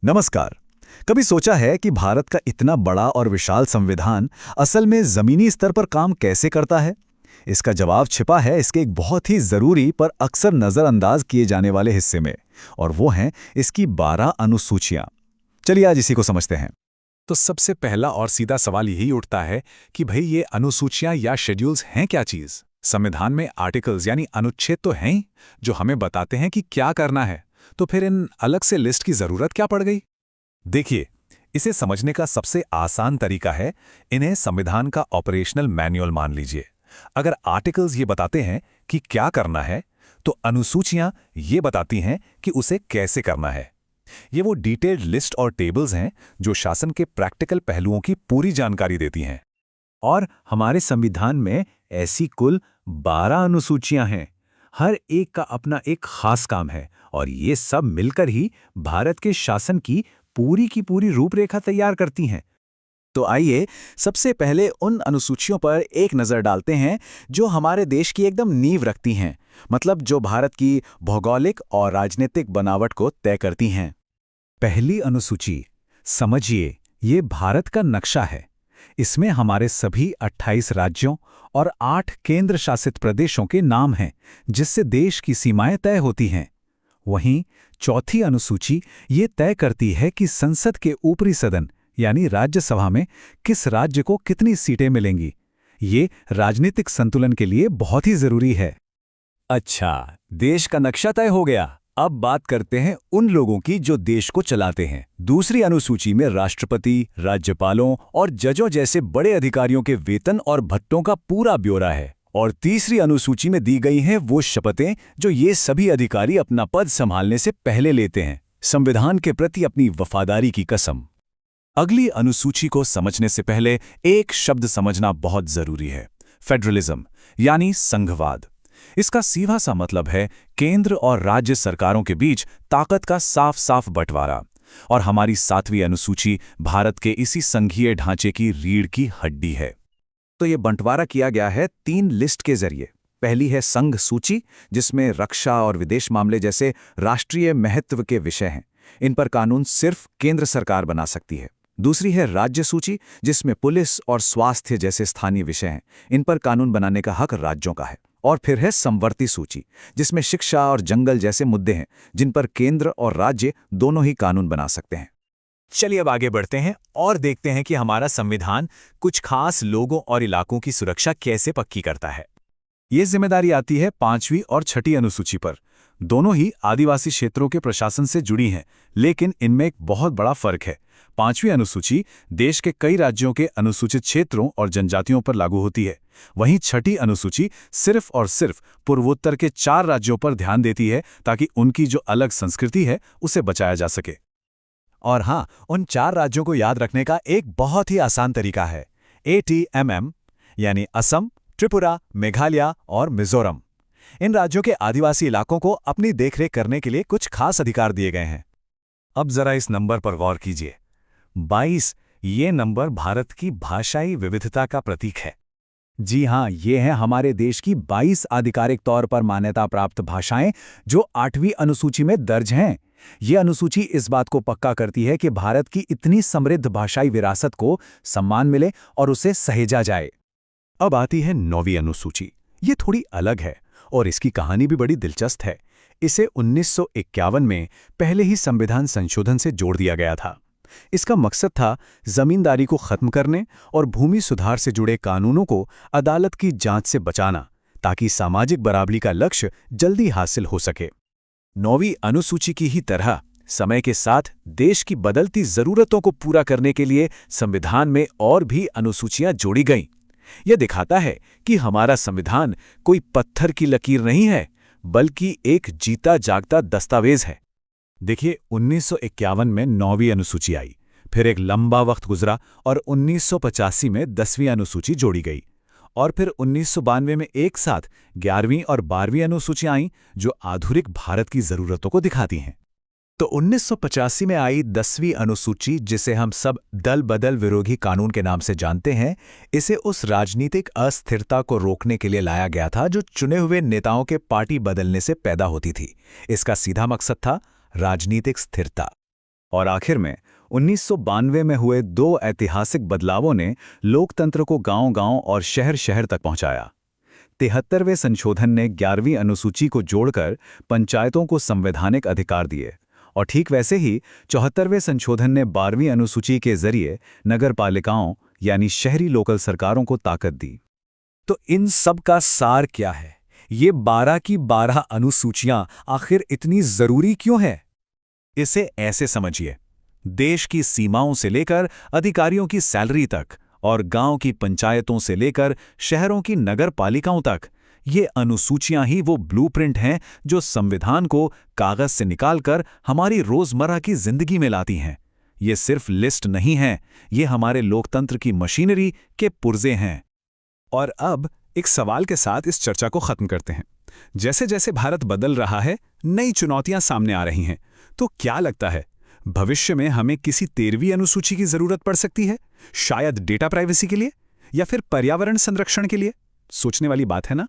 नमस्कार। कभी सोचा है कि भारत का इतना बड़ा और विशाल संविधान असल में जमीनी स्तर पर काम कैसे करता है? इसका जवाब छिपा है इसके एक बहुत ही जरूरी पर अक्सर नजरअंदाज किए जाने वाले हिस्से में, और वो हैं इसकी 12 अनुसूचियां। चलिए आज इसी को समझते हैं। तो सबसे पहला और सीधा सवाल यही उठता है कि भाई ये अनुसूचियां या शेड्यूल्स हैं क्या चीज़? संविधान में आर्टिकल्स यानी अनुच्छेद तो हैं ही, जो हमें बताते हैं कि क्या करना है। तो फिर इन अलग से लिस्ट की ज़रूरत क्या पड़ गई? देखिए, इसे समझने का सबसे आसान तरीका है इन्हें संविधान का ऑपरेशनल मैनुअल मान लीजिए। अगर आर्टिकल्स ये बताते हैं कि क्या करना है, तो अनुसूचियां ये बताती हैं कि उसे कैसे करना है। ये वो डिटेल्ड लिस्ट और टेबल्स हैं जो शासन के प्रैक्टिकल पहलुओं की पूरी जानकारी देती हैं। और हमारे संविधान में ऐसी कुल 12 अनुसूचियां हैं। हर एक का अपना एक खास काम है, और ये सब मिलकर ही भारत के शासन की पूरी रूपरेखा तैयार करती हैं। तो आइए सबसे पहले उन अनुसूचियों पर एक नज़र डालते हैं जो हमारे देश की एकदम नींव रखती हैं, मतलब जो भारत की भौगोलिक और राजनीतिक बनावट को तय करती हैं। पहली अनुसूची, समझिए, ये भारत का नक्शा है। इसमें हमारे सभी 28 राज्यों और 8 केंद्र शासित प्रदेशों के नाम हैं, जिससे देश की सीमाएं तय होती हैं। वहीं चौथी अनुसूची ये तय करती है कि संसद के ऊपरी सदन यानी राज्यसभा में किस राज्य को कितनी सीटें मिलेंगी। ये राजनीतिक संतुलन के लिए बहुत ही जरूरी है। अच्छा, देश का नक्शा तय हो गया। अब बात करते हैं उन लोगों की जो देश को चलाते हैं। दूसरी अनुसूची में राष्ट्रपति, राज्यपालों और जजों जैसे बड़े अधिकारियों के वेतन और भत्तों का पूरा ब्यौरा है। और तीसरी अनुसूची में दी गई हैं वो शपथें जो ये सभी अधिकारी अपना पद संभालने से पहले लेते हैं, संविधान के प्रति अपनी वफादारी की कसम। अगली अनुसूची को समझने से पहले एक शब्द समझना बहुत जरूरी है, फेडरलिज्म यानी संघवाद। इसका सीधा सा मतलब है केंद्र और राज्य सरकारों के बीच ताकत का साफ साफ बंटवारा। और हमारी 7वीं अनुसूची भारत के इसी संघीय ढांचे की रीढ़ की हड्डी है। तो ये बंटवारा किया गया है 3 लिस्ट के जरिए। पहली है संघ सूची, जिसमें रक्षा और विदेश मामले जैसे राष्ट्रीय महत्व के विषय हैं। इन पर कानून सिर्फ केंद्र सरकार बना सकती है। दूसरी है राज्य सूची, जिसमें पुलिस और स्वास्थ्य जैसे स्थानीय विषय हैं। इन पर कानून बनाने का हक राज्यों का है। और फिर है समवर्ती सूची, जिसमें शिक्षा और जंगल जैसे मुद्दे हैं, जिन पर केंद्र और राज्य दोनों ही कानून बना सकते हैं। चलिए अब आगे बढ़ते हैं और देखते हैं कि हमारा संविधान कुछ खास लोगों और इलाकों की सुरक्षा कैसे पक्की करता है। ये जिम्मेदारी आती है 5वीं और 6ठी अनुसूची पर। दोनों ही आदिवासी क्षेत्रों के प्रशासन से जुड़ी हैं, लेकिन इनमें एक बहुत बड़ा फर्क है। 5वीं अनुसूची देश के कई राज्यों के अनुसूचित क्षेत्रों और जनजातियों पर लागू होती है। वहीं 6ठी अनुसूची सिर्फ और सिर्फ पूर्वोत्तर के 4 राज्यों पर ध्यान देती है, ताकि उनकी जो अलग संस्कृति है उसे बचाया जा सके। और हाँ, उन 4 राज्यों को याद रखने का एक बहुत ही आसान तरीका है, ATMM, यानी असम, त्रिपुरा, मेघालय और मिजोरम। इन राज्यों के आदिवासी इलाकों को अपनी देखरेख करने के लिए कुछ खास अधिकार दिए गए हैं। अब जरा इस नंबर पर गौर कीजिए, 22। ये नंबर भारत की भाषाई विविधता का प्रतीक है। जी हाँ, ये हैं हमारे देश की 22 आधिकारिक तौर पर मान्यता प्राप्त भाषाएं जो 8वीं अनुसूची में दर्ज हैं। ये अनुसूची इस बात को पक्का करती है कि भारत की इतनी समृद्ध भाषाई विरासत को सम्मान मिले और उसे सहेजा जाए। अब आती है 9वीं अनुसूची। ये थोड़ी अलग है और इसकी कहानी भी बड़ी दिलचस्प है। इसे 1951 में पहले ही संविधान संशोधन से जोड़ दिया गया था। इसका मकसद था जमींदारी को खत्म करने और भूमि सुधार से जुड़े कानूनों को अदालत की जांच से बचाना, ताकि सामाजिक बराबरी का लक्ष्य जल्दी हासिल हो सके। 9वीं अनुसूची की ही तरह समय के साथ देश की बदलती जरूरतों को पूरा करने के लिए संविधान में और भी अनुसूचियां जोड़ी गईं। यह दिखाता है कि हमारा संविधान कोई पत्थर की लकीर नहीं है, बल्कि एक जीता जागता दस्तावेज है। देखिए, 1951 में 9वीं अनुसूची आई, फिर एक लंबा वक्त गुजरा और 1985 में 10वीं अनुसूची जोड़ी गई, और फिर 1992 में एक साथ 11वीं और 12वीं अनुसूचियां आईं, जो आधुनिक भारत की जरूरतों को दिखाती हैं। तो 1985 में आई 10वीं अनुसूची, जिसे हम सब दल बदल विरोधी कानून के नाम से जानते हैं, इसे उस राजनीतिक अस्थिरता को रोकने के लिए लाया गया था जो चुने हुए नेताओं के पार्टी बदलने से पैदा होती थी। इसका सीधा मकसद था राजनीतिक स्थिरता। और आखिर में 1992 में हुए 2 ऐतिहासिक बदलावों ने लोकतंत्र को गांव-गांव और शहर-शहर तक पहुंचाया। 73वें संशोधन ने 11वीं अनुसूची को जोड़कर पंचायतों को संवैधानिक अधिकार दिए और ठीक वैसे ही 74वें संशोधन ने 12वीं अनुसूची के जरिए नगरपालिकाओं यानी शहरी लोकल सरकारों को ताकत दी। तो इन सब का सार क्या है? ये 12 की 12 अनुसूचियां आखिर इतनी जरूरी क्यों है? इसे ऐसे समझिए, देश की सीमाओं से लेकर अधिकारियों की सैलरी तक और गांव की पंचायतों से लेकर शहरों की नगर पालिकाओं तक, ये अनुसूचियां ही वो ब्लूप्रिंट हैं जो संविधान को कागज से निकालकर हमारी रोजमर्रा की जिंदगी में लाती हैं। ये सिर्फ लिस्ट नहीं है, ये हमारे लोकतंत्र की मशीनरी के पुर्जे हैं। और अब एक सवाल के साथ इस चर्चा को खत्म करते हैं। जैसे जैसे भारत बदल रहा है, नई चुनौतियां सामने आ रही हैं, तो क्या लगता है भविष्य में हमें किसी 13वीं अनुसूची की जरूरत पड़ सकती है? शायद डेटा प्राइवेसी के लिए या फिर पर्यावरण संरक्षण के लिए? सोचने वाली बात है ना?